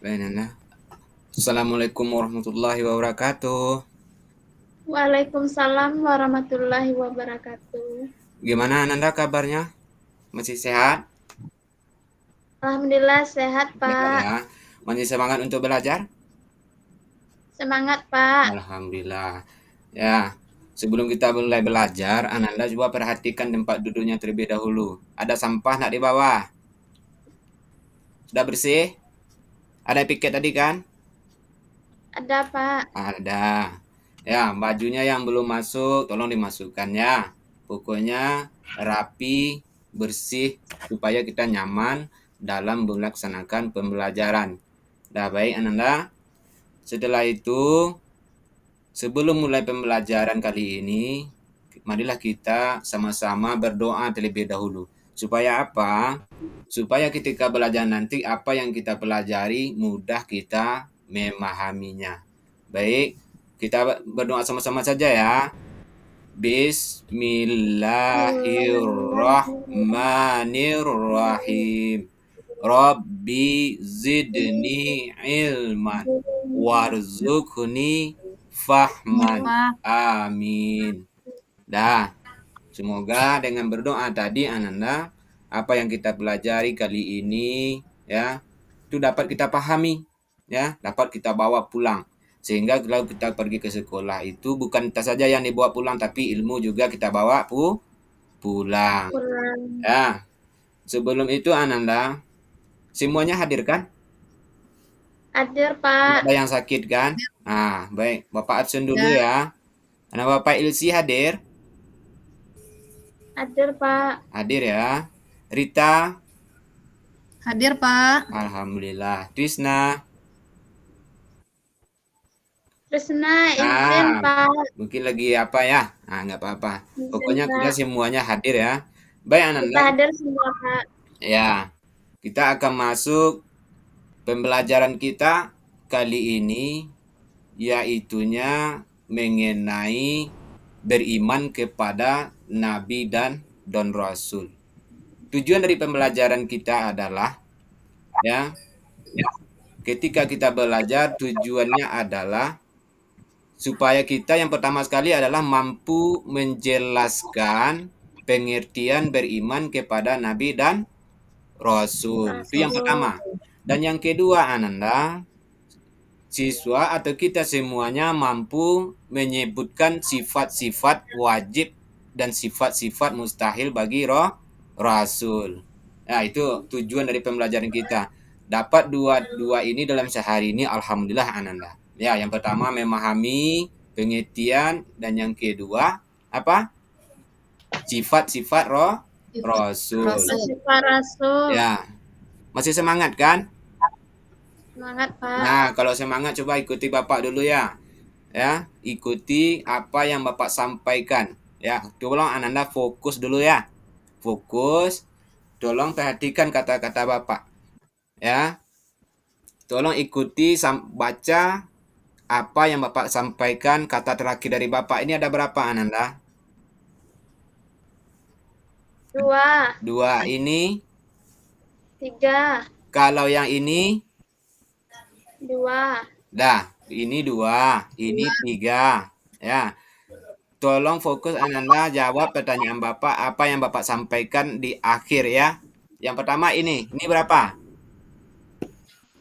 Baik, Nanda. Assalamualaikum warahmatullahi wabarakatuh. Waalaikumsalam warahmatullahi wabarakatuh. Gimana Nanda kabarnya? Masih sehat? Alhamdulillah sehat, Sehat Pak. ya. Masih semangat untuk belajar? Semangat, Pak. Alhamdulillah. Ya, sebelum kita mulai belajar, Ananda coba perhatikan tempat duduknya terlebih dahulu. Ada sampah nak di bawah? Sudah bersih? Ada piket tadi kan? Ada, Pak. Ada. Ya, bajunya yang belum masuk, tolong dimasukkan ya. Pokoknya rapi, bersih, supaya kita nyaman dalam melaksanakan pembelajaran. Dah baik, Ananda. Setelah itu, sebelum mulai pembelajaran kali ini, marilah kita sama-sama berdoa terlebih dahulu. Supaya apa? Supaya ketika belajar nanti, apa yang kita pelajari mudah kita memahaminya. Baik, kita berdoa sama-sama saja ya. Bismillahirrahmanirrahim. Rabbi zidni ilman warzuqni fahman. Amin. Dah, semoga dengan berdoa tadi Ananda, apa yang kita pelajari kali ini ya, itu dapat kita pahami ya, dapat kita bawa pulang. Sehingga kalau kita pergi ke sekolah itu bukan tas saja yang dibawa pulang tapi ilmu juga kita bawa pulang. Kurang Ya, sebelum itu Ananda, semuanya hadir kan? hadir, Tidak Pak. ada yang sakit kan? Nah, baik. Bapak absen dulu Ya, ya. Anak Bapak Ilsi hadir? Hadir, Pak. Hadir ya. Rita, hadir Pak. alhamdulillah. Trisna, Trisna izin, nah, Pak. mungkin lagi apa ya? Nah, nggak apa-apa. Izin, Pokoknya kita Pak. semuanya hadir ya. Baik, Kita Ananda. hadir semua, Pak. Ya, kita akan masuk pembelajaran kita kali ini, yaitunya mengenai beriman kepada Nabi dan Rasul. Tujuan dari pembelajaran kita adalah, ya, ketika kita belajar tujuannya adalah supaya kita yang pertama sekali adalah mampu menjelaskan pengertian beriman kepada Nabi dan Rasul. Itu yang Rasul. pertama. Dan yang kedua, Ananda, siswa atau kita semuanya mampu menyebutkan sifat-sifat wajib dan sifat-sifat mustahil bagi Rasul. Nah, itu tujuan dari pembelajaran kita. Dapat dua ini dalam sehari ini, alhamdulillah Ananda. Ya, yang pertama memahami pengertian dan yang kedua apa? Sifat-sifat Rasul. Rasul. Masih Pak Rasul. Ya, masih semangat kan? Semangat, Pak. Nah, kalau semangat coba ikuti Bapak dulu ya. Ya, ikuti apa yang Bapak sampaikan. Ya, tolong Ananda fokus dulu ya. Fokus, tolong perhatikan kata-kata Bapak. Ya, tolong ikuti baca apa yang Bapak sampaikan, kata terakhir dari Bapak ini ada berapa Ananda? Dua, Dua. Ini, tiga, kalau yang ini, dua, dah, ini dua, ini tiga. Ya, tolong fokus Ananda jawab pertanyaan Bapak, apa yang Bapak sampaikan di akhir ya. Yang pertama ini berapa?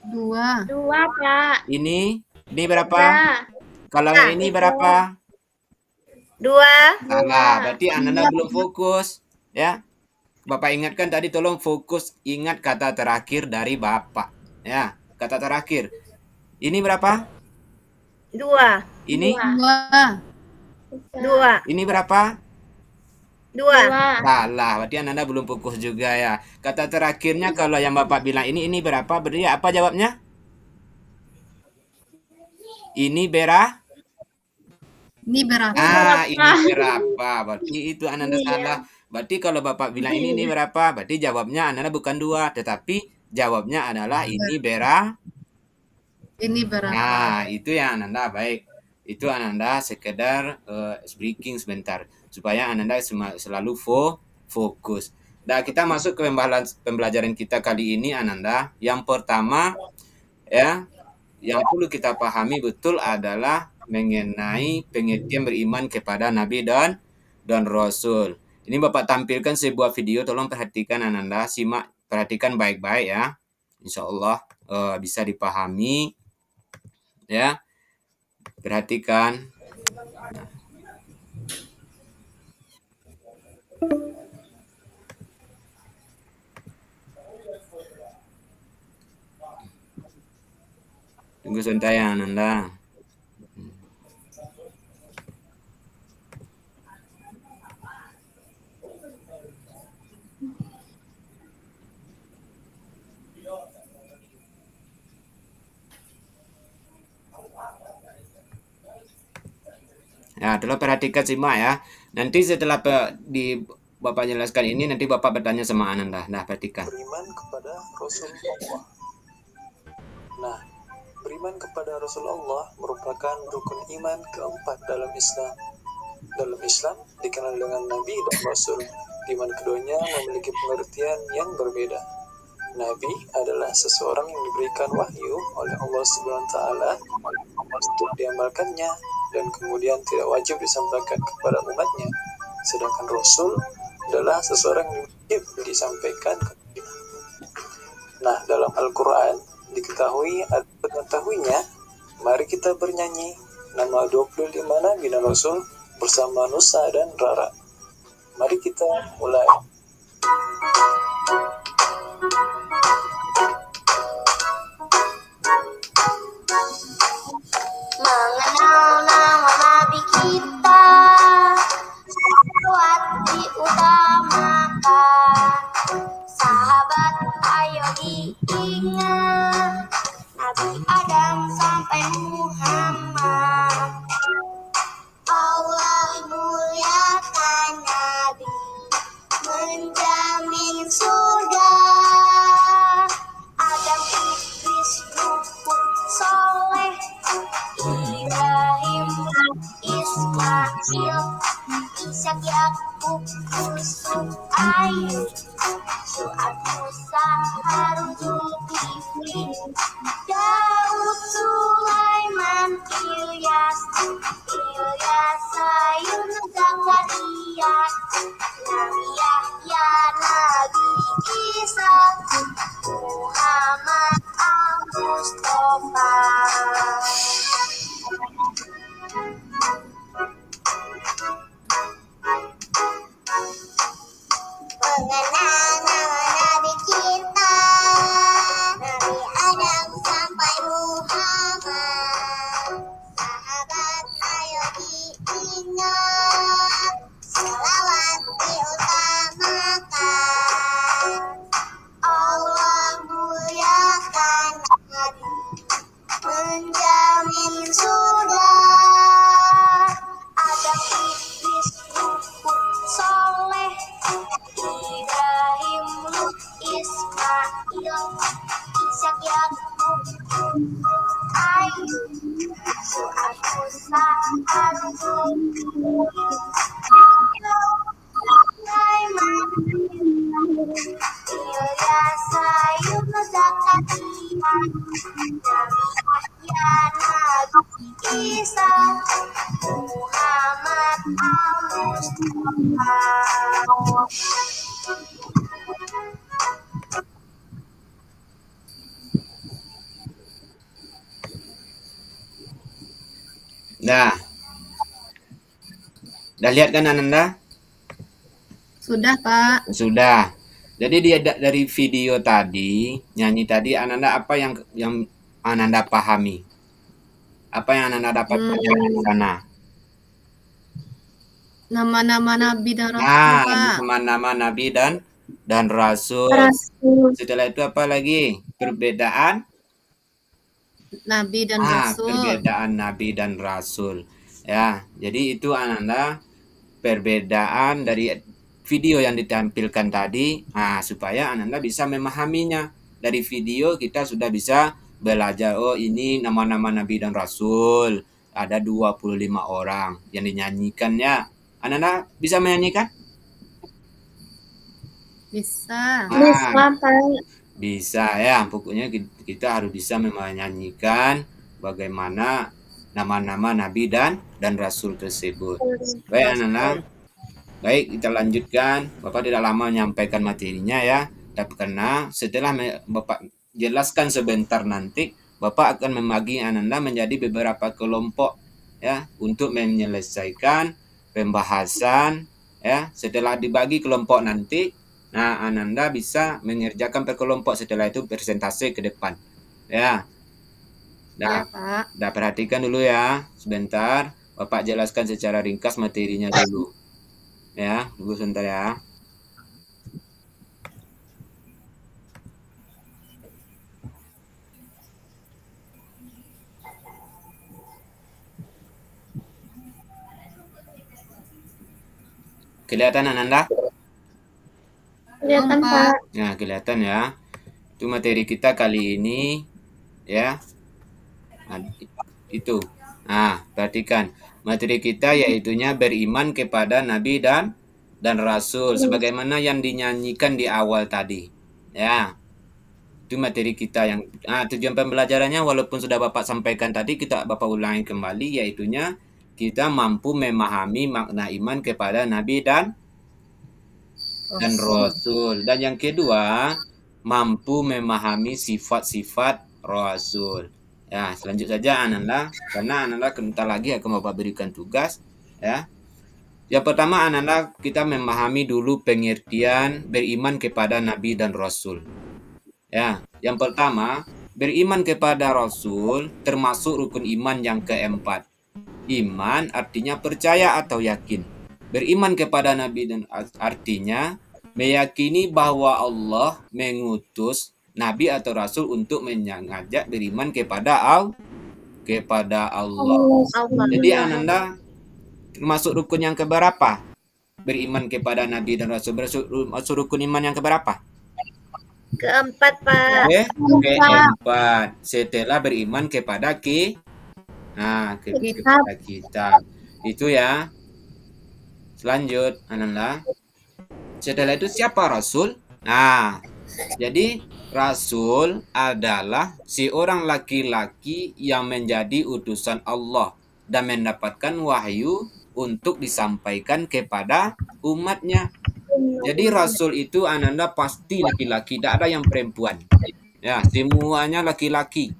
Dua. dua, Pak. Ini berapa? Tiga, Kalau yang ini tiga, berapa? Dua. Salah, dua. berarti Ananda belum fokus. Ya, Bapak ingatkan tadi tolong fokus ingat kata terakhir dari Bapak. Ya, kata terakhir. Ini berapa? Dua. Ini? Dua. Dua. Ini berapa? Dua. Dua. Salah, berarti Ananda belum fokus juga ya. Kata terakhirnya kalau yang Bapak bilang ini berapa? Berarti apa jawabnya? Ini Ini berapa? Ah, ini Berapa? berapa? Berarti itu Ananda salah. Iya. Berarti kalau Bapak bilang ini berapa? Berarti jawabnya Ananda bukan dua, tetapi jawabnya adalah ini Ini berapa? Nah, itu yang Ananda baik. Itu Ananda sekedar speaking sebentar supaya Ananda selalu fokus. Nah, kita masuk ke pembelajaran kita kali ini Ananda. Yang pertama, ya. Yang perlu kita pahami betul adalah mengenai pengertian beriman kepada Nabi dan Rasul. Ini Bapak tampilkan sebuah video, tolong perhatikan Ananda, simak, perhatikan baik-baik ya. Insya Allah bisa dipahami ya. Perhatikan. Tunggu sebentar ya Ananda. Ya, tolong perhatikan simak ya. Nanti setelah Bapak jelaskan ini, nanti Bapak bertanya sama Ananda. Nah, perhatikan. Beriman kepada Rasulullah. Nah, beriman kepada Rasulullah merupakan rukun iman keempat dalam Islam. Dalam Islam dikenal dengan Nabi dan Rasul, di mana keduanya memiliki pengertian yang berbeda. Nabi adalah seseorang yang diberikan wahyu oleh Allah SWT untuk diamalkannya dan kemudian tidak wajib disampaikan kepada umatnya. Sedangkan Rasul adalah seseorang yang wajib disampaikan ke. Nah, dalam Al-Quran diketahuinya, mari kita bernyanyi nama 25 Nabi dan Rasul bersama Nusa dan Rara. Mari kita mulai. Mengenal nama Nabi kita, salawat diutamakan. Sahabat ayo diingat, Nabi Adam sampai Muhammad. Allah muliakan Nabi, menjamin surga. Adam, Idris, Nuh, Soleh, Ibrahim, Ismail, Ishak, Yakub, Yusuf, Ayub, Syuaib, Musa, Harun, Zulkifli, Daud, Sulaiman, Ilyas, Yunus, Zakaria, Nabi Yahya, Nabi Isa, Muhammad Al-Mustafa. Mengenal nama Nabi kita, Nabi Adam sampai Muhammad. Sahabat ayo diingat, selawat diutamakan. Allah muliakan Nabi, menjamin surga. Adam, Idris, Nuh, Soleh, Ibrahim, Lut, Ismail, Ishak, Yakub, Ayub, Syuaib, Musa, Harun, Sulaiman, Ilyas, Yunus, Zakaria, Nabi Yahya, Nabi Isa, Muhammad Al-Mustafa. Nah, udah lihat kan Ananda? Sudah, Pak. Sudah. Jadi dari video tadi, nyanyi tadi, Ananda apa yang Ananda pahami? Apa yang Ananda dapat dari sana? Nama-nama Nabi dan Rasul, Nah, Pak. nama-nama Nabi dan Rasul. Rasul. Setelah itu apa lagi? Perbedaan? Nabi dan Rasul. Perbedaan Nabi dan Rasul. Ya, jadi itu Ananda perbedaan dari video yang ditampilkan tadi. Nah, supaya Ananda bisa memahaminya. Dari video kita sudah bisa belajar, oh ini nama-nama Nabi dan Rasul. Ada 25 orang yang dinyanyikan ya. Ananda bisa menyanyikan? Bisa. Bisa, Pak. Bisa ya, pokoknya kita harus bisa menyanyikan bagaimana nama-nama nabi dan rasul tersebut. Baik anak-anak, baik kita lanjutkan. Bapak tidak lama menyampaikan materinya ya, tapi karena setelah Bapak jelaskan sebentar nanti, Bapak akan membagi anak-anak menjadi beberapa kelompok ya untuk menyelesaikan pembahasan ya. Setelah dibagi kelompok nanti, nah, Ananda bisa mengerjakan per kelompok, setelah itu presentasi ke depan. Ya. Ya, Nah, Pak. perhatikan dulu ya. Sebentar, Bapak jelaskan secara ringkas materinya dulu. Ya, tunggu sebentar ya. Kelihatan Ananda? Kelihatan, Pak. Pak. Nah, kelihatan ya. Itu materi kita kali ini ya. Nah, itu. Nah, perhatikan. Materi kita yaitunya beriman kepada nabi dan rasul sebagaimana yang dinyanyikan di awal tadi. Ya. Itu materi kita yang tujuan pembelajarannya walaupun sudah Bapak sampaikan tadi, Bapak ulangi kembali, yaitunya kita mampu memahami makna iman kepada nabi dan rasul. Dan yang kedua, mampu memahami sifat-sifat rasul. Ya, selanjutnya saja anak-anak, karena anak-anak sebentar lagi akan Bapak berikan tugas ya. Yang pertama anak-anak, kita memahami dulu pengertian beriman kepada nabi dan rasul. Ya, yang pertama, beriman kepada rasul termasuk rukun iman yang keempat. Iman artinya percaya atau yakin. Beriman kepada nabi dan artinya meyakini bahwa Allah mengutus nabi atau rasul untuk mengajak beriman kepada Allah. Jadi Ananda termasuk rukun yang keberapa? Beriman kepada nabi dan rasul, masuk rukun iman yang keberapa? Keempat, Pak. Keempat. Setelah beriman kepada kepada kitab. Itu ya. Selanjut, anak-anak. Setelah itu siapa rasul? Nah, jadi rasul adalah seorang laki-laki yang menjadi utusan Allah dan mendapatkan wahyu untuk disampaikan kepada umatnya. Jadi rasul itu Ananda pasti laki-laki, tidak ada yang perempuan. Ya, semuanya laki-laki.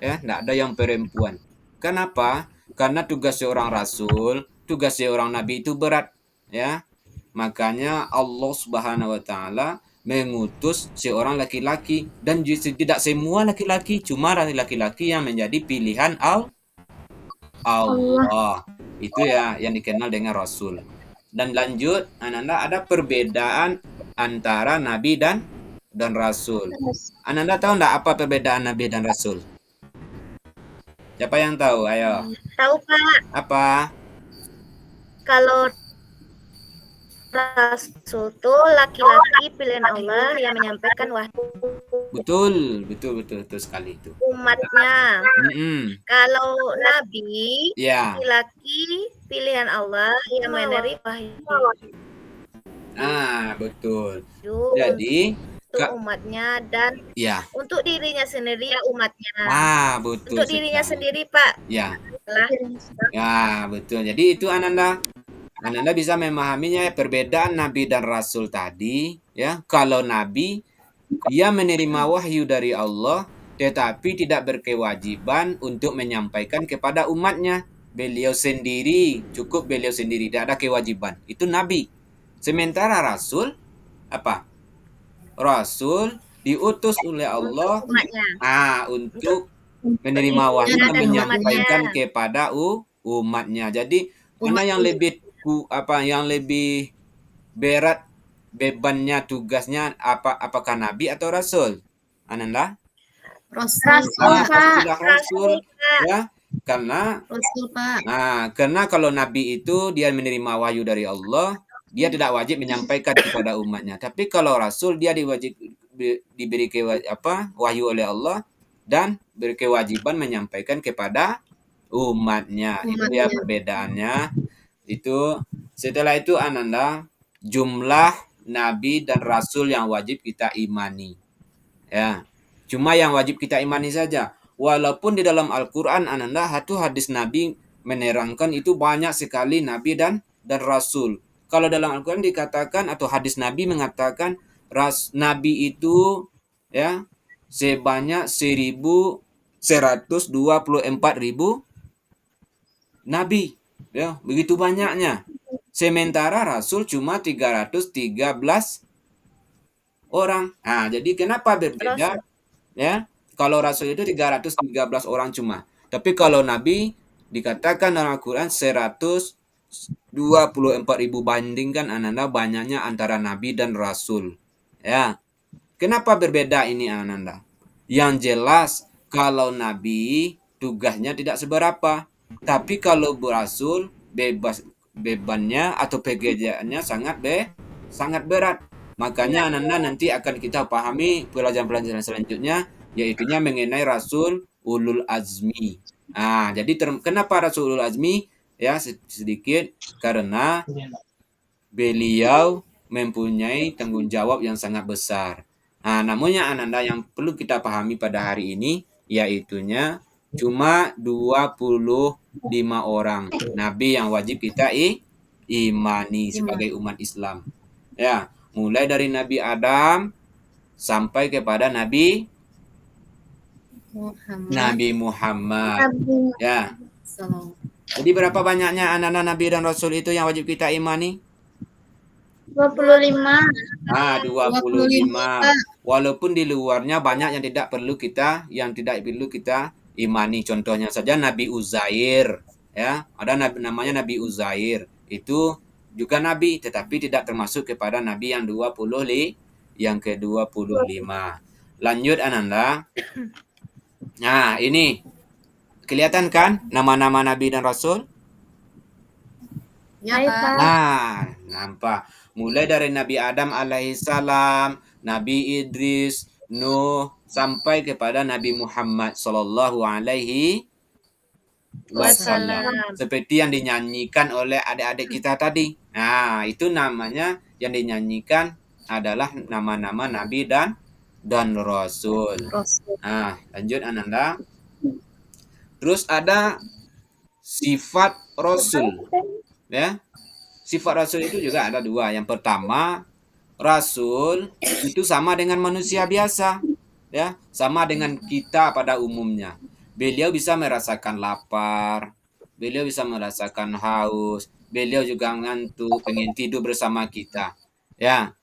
Ya, tidak ada yang perempuan. Kenapa? Karena tugas seorang rasul, tugas seorang nabi itu berat, ya. Makanya Allah Subhanahu wa taala mengutus seorang laki-laki, dan tidak semua laki-laki, cuma laki-laki yang menjadi pilihan Allah. Itu ya yang dikenal dengan rasul. Dan lanjut, Ananda, ada perbedaan antara nabi dan rasul. Ananda tahu enggak apa perbedaan nabi dan rasul? Siapa yang tahu? Ayo. Tahu, Pak. Apa? Kalau rasul itu laki-laki pilihan Allah yang menyampaikan wahyu Betul sekali itu. umatnya. Kalau nabi, ya, laki-laki pilihan Allah yang menerima wahyu. Betul. Jadi untuk umatnya dan untuk dirinya sendiri ya umatnya. Betul. Untuk dirinya sendiri, Pak. Ya. Ya, betul. Jadi itu Ananda bisa memahaminya perbedaan nabi dan rasul tadi, ya. Kalau nabi ia menerima wahyu dari Allah tetapi tidak berkewajiban untuk menyampaikan kepada umatnya. Beliau sendiri, tidak ada kewajiban. Itu nabi. Sementara rasul apa? Rasul diutus oleh Allah untuk menerima wahyu dan menyampaikan kepada umatnya. Jadi mana yang lebih berat bebannya, tugasnya, apakah nabi atau rasul? Ananda? Rasul, ya. Karena karena kalau nabi itu dia menerima wahyu dari Allah, dia tidak wajib menyampaikan kepada umatnya. Tapi kalau rasul dia diberi wahyu oleh Allah dan berkewajiban menyampaikan kepada umatnya. Itu ya perbedaannya. Itu setelah itu Ananda, jumlah nabi dan rasul yang wajib kita imani. Ya. Cuma yang wajib kita imani saja. Walaupun di dalam Al-Qur'an Ananda satu hadis Nabi menerangkan itu banyak sekali nabi dan rasul. Kalau dalam Al-Qur'an dikatakan atau hadis Nabi mengatakan nabi itu ya sebanyak 1.124.000 nabi. Ya, begitu banyaknya. Sementara rasul cuma 313 orang. Nah, jadi kenapa berbeda? Ya, kalau rasul itu 313 orang cuma. Tapi kalau nabi dikatakan dalam Al-Quran 124.000, bandingkan Ananda banyaknya antara nabi dan rasul. Ya. Kenapa berbeda ini Ananda? Yang jelas kalau nabi tugasnya tidak seberapa. Tapi kalau berasul bebannya atau pekerjaannya sangat berat. Makanya Ananda nanti akan kita pahami pelajaran-pelajaran selanjutnya, yaitunya mengenai Rasul Ulul Azmi. Nah, jadi kenapa Rasul Ulul Azmi? Ya, sedikit karena beliau mempunyai tanggung jawab yang sangat besar. Nah, namunnya Ananda yang perlu kita pahami pada hari ini, yaitunya cuma 25 orang nabi yang wajib kita imani sebagai umat Islam. Ya, mulai dari Nabi Adam sampai kepada Nabi Muhammad. Ya. Jadi berapa banyaknya anak-anak nabi dan rasul itu yang wajib kita imani? 25. 25. Walaupun di luarnya banyak yang tidak perlu kita imani. Contohnya saja Nabi Uzair, ya. Ada namanya Nabi Uzair. Itu juga nabi tetapi tidak termasuk kepada nabi yang ke-25. Lanjut Ananda. Nah, ini kelihatan kan nama-nama nabi dan rasul? Ya, Pak. Nah, nampak. Mulai dari Nabi Adam alaihissalam, Nabi Idris, Nuh, sampai kepada Nabi Muhammad sallallahu alaihi wasallam. Seperti yang dinyanyikan oleh adik-adik kita tadi. Nah, itu namanya yang dinyanyikan adalah nama-nama nabi dan rasul. Nah, lanjut Ananda. Terus ada sifat rasul. Ya. Sifat rasul itu juga ada dua. Yang pertama, rasul itu sama dengan manusia biasa, ya, sama dengan kita pada umumnya. Beliau bisa merasakan lapar, beliau bisa merasakan haus, beliau juga ngantuk, pengen tidur bersama kita. Ya.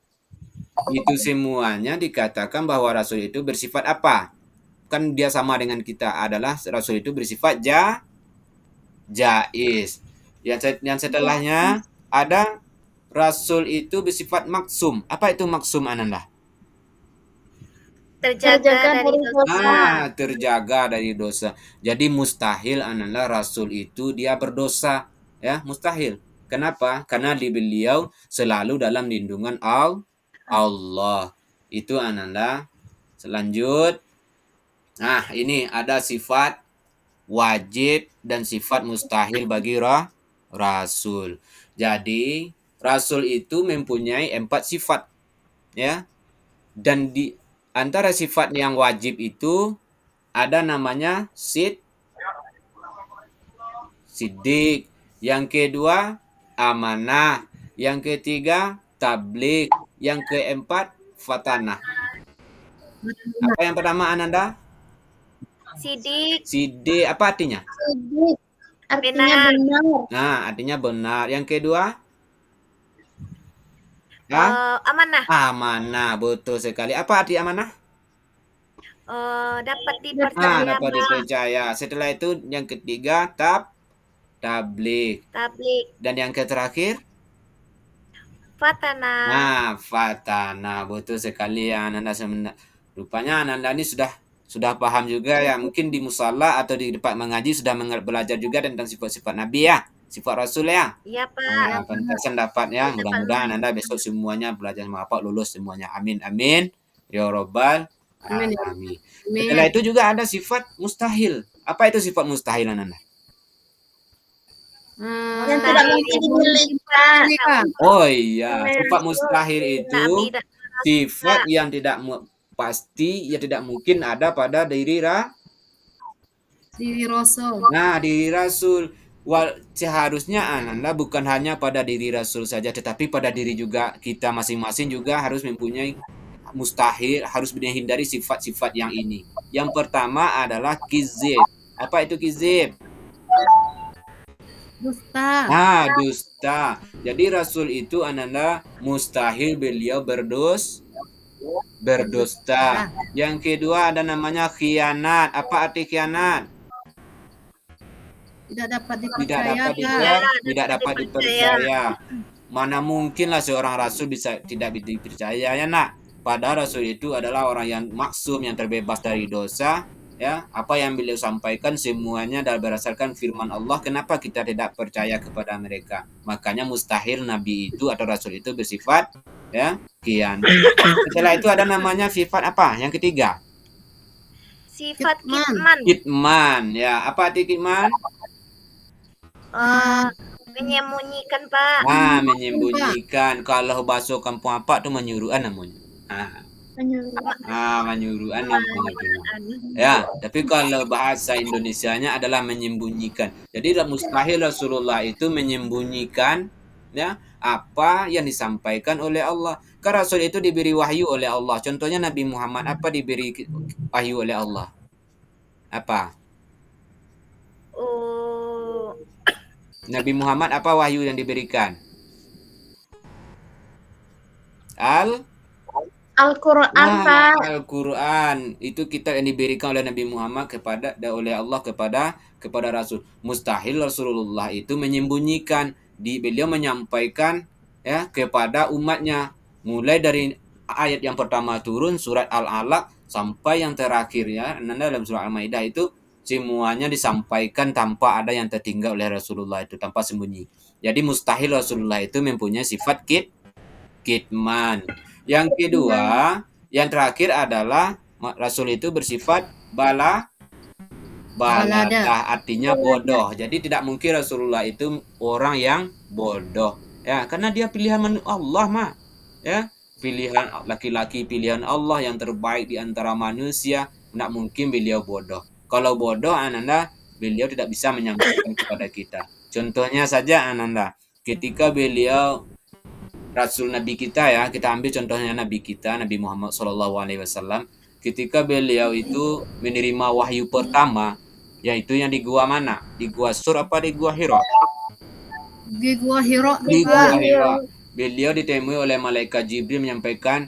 Itu semuanya dikatakan bahwa rasul itu bersifat apa? Kan dia sama dengan kita, adalah rasul itu bersifat jais. Yang setelahnya ada rasul itu bersifat maksum. Apa itu maksum Ananda? Terjaga dari dosa. Terjaga dari dosa. Jadi mustahil Ananda rasul itu dia berdosa, ya, mustahil. Kenapa? Karena beliau selalu dalam lindungan Allah. Itu Ananda. Selanjut. Nah, ini ada sifat wajib dan sifat mustahil bagi rasul. Jadi, rasul itu mempunyai 4 sifat, ya. Dan di antara sifat yang wajib itu ada namanya siddiq. Yang kedua, amanah. Yang ketiga, tabligh. Yang keempat, fatanah. Apa yang pertama Ananda? Siddiq apa artinya? Siddiq artinya benar. Nah, artinya benar. Yang kedua? Amanah. Amanah, betul sekali. Apa arti amanah? Dapat dipercaya. Dapat dipercaya. Setelah itu yang ketiga, tabligh. Dan yang terakhir? Fatanah. Fatanah, betul sekali ya Ananda. Rupanya Ananda ini sudah paham juga ya, mungkin di musala atau di tempat mengaji sudah belajar juga tentang sifat-sifat Nabi ya, sifat Rasul ya. Iya Pak. Pantasan dapat ya, mudah-mudahan Anda besok semuanya belajar sama Pak, lulus semuanya. Amin amin ya robbal alamin. Setelah itu juga ada sifat mustahil. Apa itu sifat mustahil Anda? Yang tidak mungkin dimiliki. Oh iya, sifat mustahil itu sifat yang tidak pasti ya tidak mungkin ada pada diri Rasul. Nah, diri Rasul. Seharusnya Ananda bukan hanya pada diri Rasul saja, tetapi pada diri juga kita masing-masing juga harus mempunyai mustahil, harus menghindari sifat-sifat yang ini. Yang pertama adalah kizib. Apa itu kizib? Dusta. Nah, dusta. Jadi Rasul itu Ananda mustahil beliau berdusta. Yang kedua ada namanya khianat. Apa arti khianat? Tidak dapat dipercaya. Tidak dapat dipercaya. Mana mungkinlah seorang rasul bisa tidak dipercaya ya nak. Padahal rasul itu adalah orang yang maksum, yang terbebas dari dosa. Ya, apa yang beliau sampaikan semuanya berdasarkan firman Allah. Kenapa kita tidak percaya kepada mereka? Makanya mustahil nabi itu atau rasul itu bersifat ya khianat. Setelah itu ada namanya sifat apa? Yang ketiga. Sifat kitman. Ya, apa arti kitman? Menyembunyikan, Pak. Menyembunyikan. Kalau bahasa kampung apa tuh menyuruhan namanya. Menyuruhan namanya. Ya, tapi kalau bahasa Indonesianya adalah menyembunyikan. Jadi mustahil Rasulullah itu menyembunyikan ya apa yang disampaikan oleh Allah. Karena Rasul itu diberi wahyu oleh Allah. Contohnya Nabi Muhammad apa diberi wahyu oleh Allah? Apa? Nabi Muhammad apa wahyu yang diberikan? Al-Quran, Pak. Al-Quran itu kita yang diberikan oleh Nabi Muhammad oleh Allah kepada Rasul. Mustahil Rasulullah itu menyembunyikan. Beliau menyampaikan ya kepada umatnya mulai dari ayat yang pertama turun surat Al-Alaq sampai yang terakhir ya dalam surat Al-Maidah itu semuanya disampaikan tanpa ada yang tertinggal oleh Rasulullah itu, tanpa sembunyi. Jadi mustahil Rasulullah itu mempunyai sifat kitman. Yang kedua, yang terakhir adalah Rasul itu bersifat baladah, artinya bodoh. Jadi tidak mungkin Rasulullah itu orang yang bodoh. Ya, karena dia pilihan Allah ya, pilihan laki-laki, pilihan Allah yang terbaik di antara manusia. Tidak mungkin beliau bodoh. Kalau bodoh Ananda, beliau tidak bisa menyampaikan kepada kita. Contohnya saja Ananda, ketika beliau Rasul Nabi kita ya, kita ambil contohnya Nabi kita, Nabi Muhammad SAW. Ketika beliau itu menerima wahyu pertama, yaitu yang di gua mana? Di gua Sur apa di gua Hira? Di gua Hira. Beliau ditemui oleh malaikat Jibril menyampaikan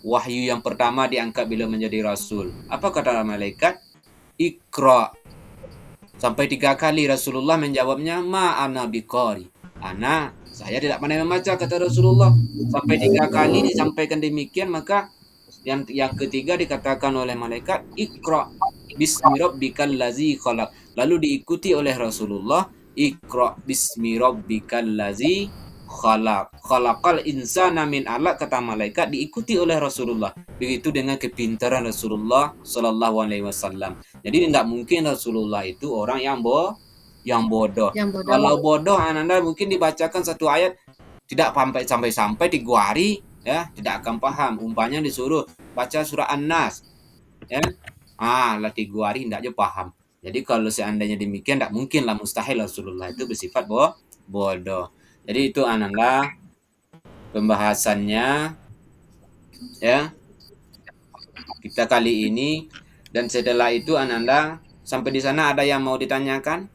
wahyu yang pertama diangkat beliau menjadi Rasul. Apa kata malaikat? Iqra. Sampai 3 kali Rasulullah menjawabnya, ma'ana biqari. Saya tidak pandai membaca, kata Rasulullah. Sampai 3 kali disampaikan demikian, maka yang ketiga dikatakan oleh malaikat, Iqra bismi rabbikal ladzi khalaq. Lalu diikuti oleh Rasulullah, Iqra bismi rabbikal ladzi khalaq. Khalaqal insana min 'alaq, kata malaikat, diikuti oleh Rasulullah. Begitu dengan kepintaran Rasulullah sallallahu alaihi wasallam. Jadi tidak mungkin Rasulullah itu orang yang bodoh. Kalau bodoh Ananda mungkin dibacakan satu ayat tidak sampai 3 hari ya, tidak akan paham. Umpamanya disuruh baca surah An-Nas ya. Lah 3 hari tidak aja paham. Jadi kalau seandainya demikian tidak mungkinlah, mustahil Rasulullah itu bersifat bodoh. Jadi itu Ananda pembahasannya ya kita kali ini, dan setelah itu Ananda sampai di sana ada yang mau ditanyakan?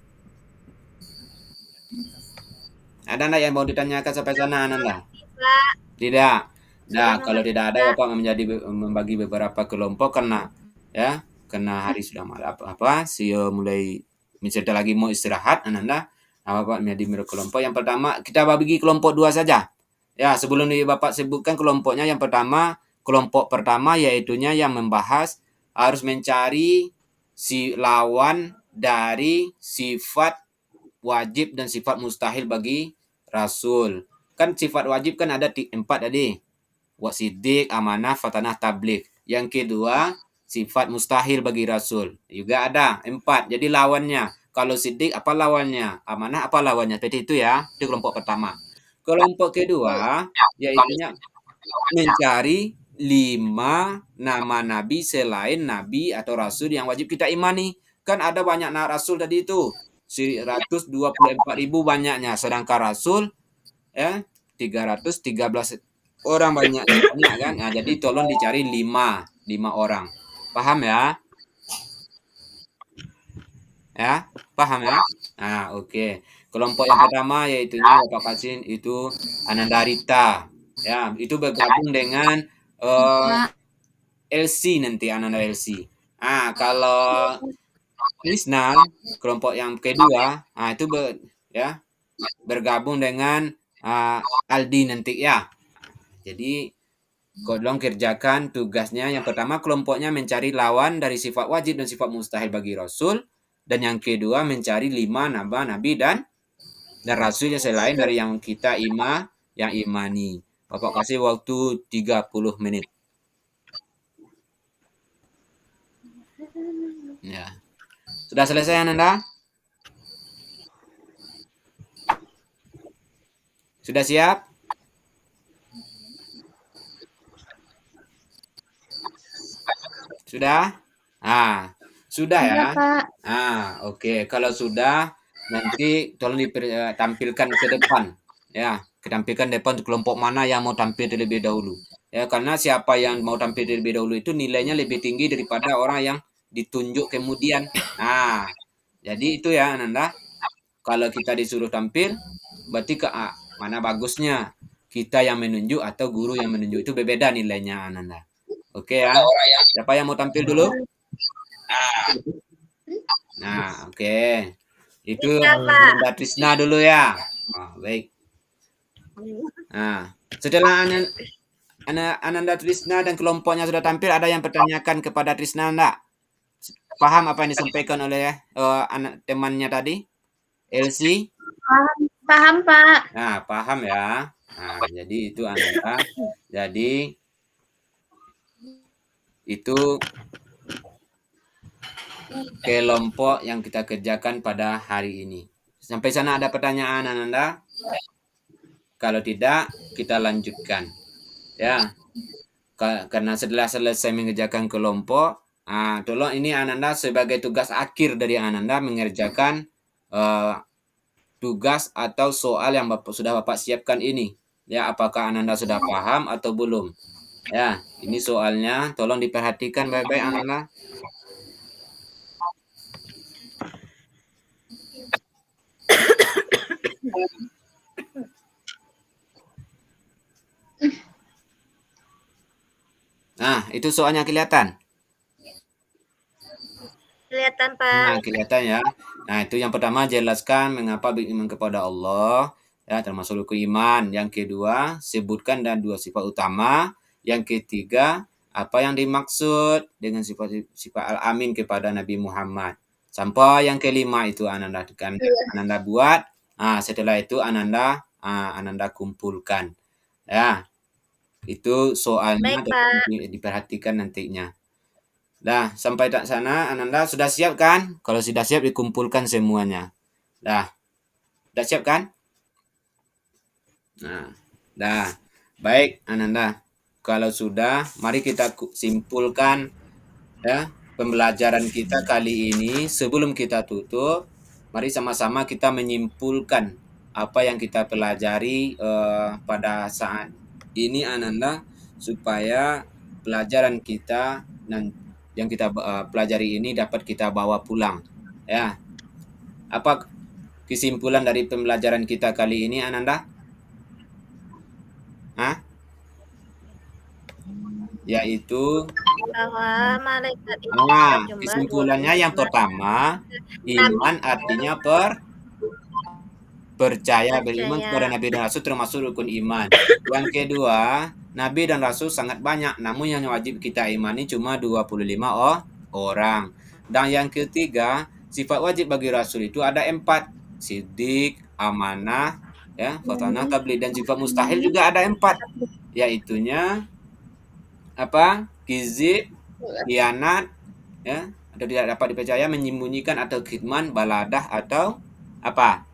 Ada enggak yang mau ditanyakan sampai sana Ananda? Tidak. Nah, kalau tidak ada Bapak membagi beberapa kelompok karena hari sudah malam mulai misalnya lagi mau istirahat Ananda. Bapak menjadi kelompok. Yang pertama kita bagi kelompok 2 saja. Ya, sebelum Bapak sebutkan kelompoknya, yang pertama, kelompok pertama yaitunya yang membahas harus mencari si lawan dari sifat wajib dan sifat mustahil bagi Rasul. Kan sifat wajib kan ada 4 tadi. Wasidik, amanah, fatanah, tabligh. Yang kedua, sifat mustahil bagi Rasul. Juga ada 4. Jadi lawannya. Kalau sidik apa lawannya? Amanah apa lawannya? Seperti itu ya. Itu kelompok pertama. Kelompok kedua yaitu mencari 5 nama nabi selain nabi atau rasul yang wajib kita imani. Kan ada banyak rasul tadi itu. 124.000 banyaknya, sedangkan rasul ya 313 orang banyak kan. Nah, jadi tolong dicari 5 orang. Paham ya? Ya, paham ya? Nah, oke. Kelompok yang pertama yaitu Bapak Kasin itu Anandarita. Ya, itu bergabung dengan LC nanti Ananda LC. Kalau Krishna kelompok yang kedua, itu bergabung dengan Aldi nanti ya. Jadi tolong kerjakan tugasnya. Yang pertama kelompoknya mencari lawan dari sifat wajib dan sifat mustahil bagi Rasul. Dan yang kedua mencari 5 nama Nabi dan Rasul yang selain dari yang kita imani. Bapak kasih waktu 30 menit. Ya. Sudah selesai Ananda? Sudah siap? Sudah? Sudah ya? Oke. Kalau sudah, nanti tolong ditampilkan ke depan. Ya, ditampilkan depan kelompok mana yang mau tampil terlebih dahulu. Ya, karena siapa yang mau tampil terlebih dahulu itu nilainya lebih tinggi daripada orang yang ditunjuk kemudian. Jadi itu ya Ananda. Kalau kita disuruh tampil, berarti mana bagusnya? Kita yang menunjuk atau guru yang menunjuk itu berbeda nilainya Ananda. Oke ya. Siapa yang mau tampil dulu? Oke. Itu Ananda Trisna dulu ya. Baik. Setelah Ananda Trisna dan kelompoknya sudah tampil, ada yang pertanyakan kepada Trisna enggak? Paham apa yang disampaikan oleh temannya tadi? Elsie? Paham, Pak. Paham ya. Jadi itu Ananda. Jadi itu kelompok yang kita kerjakan pada hari ini. Sampai sana ada pertanyaan Ananda? Kalau tidak, kita lanjutkan. Ya. Karena setelah selesai mengerjakan kelompok, tolong ini Ananda sebagai tugas akhir dari Ananda mengerjakan tugas atau soal yang sudah Bapak siapkan ini. Ya, apakah Ananda sudah paham atau belum? Ya, ini soalnya tolong diperhatikan baik-baik Ananda. Itu soalnya kelihatan? Kelihatan, Pak. Kelihatan ya. Itu yang pertama jelaskan mengapa beriman kepada Allah, ya termasuk rukun iman. Yang kedua, sebutkan dan 2 sifat utama. Yang ketiga, apa yang dimaksud dengan sifat al-amin kepada Nabi Muhammad. Sampai yang kelima itu Ananda buat. Setelah itu Ananda kumpulkan. Ya. Itu soalnya diperhatikan nantinya. Dah, sampai tak sana Ananda sudah siap kan? Kalau sudah siap dikumpulkan semuanya. Dah siap kan? Dah. Baik Ananda. Kalau sudah, mari kita simpulkan ya pembelajaran kita kali ini. Sebelum kita tutup, mari sama-sama kita menyimpulkan apa yang kita pelajari pada saat ini Ananda, supaya pelajaran kita yang kita pelajari ini dapat kita bawa pulang. Ya. Apa kesimpulan dari pembelajaran kita kali ini Ananda? Yaitu bahwa malaikat itu kesimpulannya yang pertama, iman artinya percaya, beriman kepada Nabi dan Rasul termasuk rukun iman. Yang kedua, Nabi dan Rasul sangat banyak, namun yang wajib kita imani cuma 25 orang. Dan yang ketiga, sifat wajib bagi Rasul itu ada 4. Siddiq, amanah, ya, fatanah, tabligh, dan sifat mustahil juga ada 4. Yaitunya apa? Kizib, khianat, ya, atau tidak dapat dipercaya, menyembunyikan atau kitman, baladah atau apa?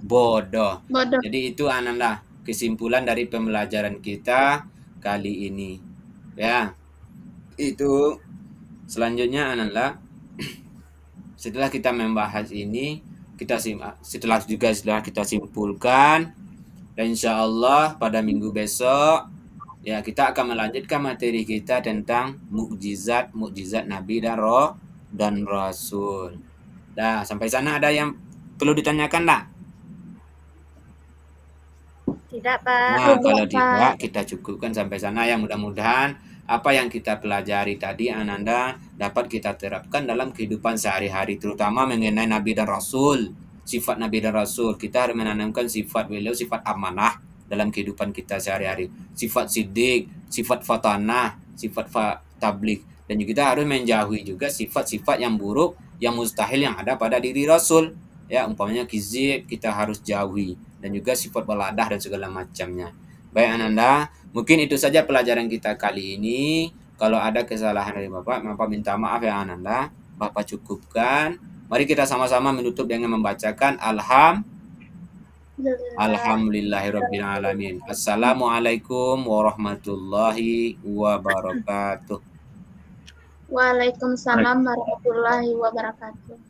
Bodoh. Jadi itu Ananda kesimpulan dari pembelajaran kita kali ini. Ya, itu selanjutnya adalah setelah kita membahas ini, setelah kita simpulkan, dan insya Allah pada minggu besok ya kita akan melanjutkan materi kita tentang mukjizat Nabi dan Rasul. Nah, sampai sana ada yang perlu ditanyakan tak? Tidak, Pak. Nah, kalau tidak kita cukupkan sampai sana ya. Mudah-mudahan apa yang kita pelajari tadi Ananda dapat kita terapkan dalam kehidupan sehari-hari, terutama mengenai Nabi dan Rasul. Sifat Nabi dan Rasul, kita harus menanamkan sifat beliau, sifat amanah dalam kehidupan kita sehari-hari. Sifat sidik, sifat fatanah, sifat tabligh. Dan juga kita harus menjauhi juga sifat-sifat yang buruk, yang mustahil yang ada pada diri Rasul. Ya, umpamanya kizib kita harus jauhi. Dan juga sifat beladah dan segala macamnya. Baik Ananda, mungkin itu saja pelajaran kita kali ini. Kalau ada kesalahan dari Bapak minta maaf ya Ananda. Bapak cukupkan. Mari kita sama-sama menutup dengan membacakan Alhamdulillahirabbil alamin. Assalamualaikum warahmatullahi wabarakatuh. Waalaikumsalam warahmatullahi wabarakatuh.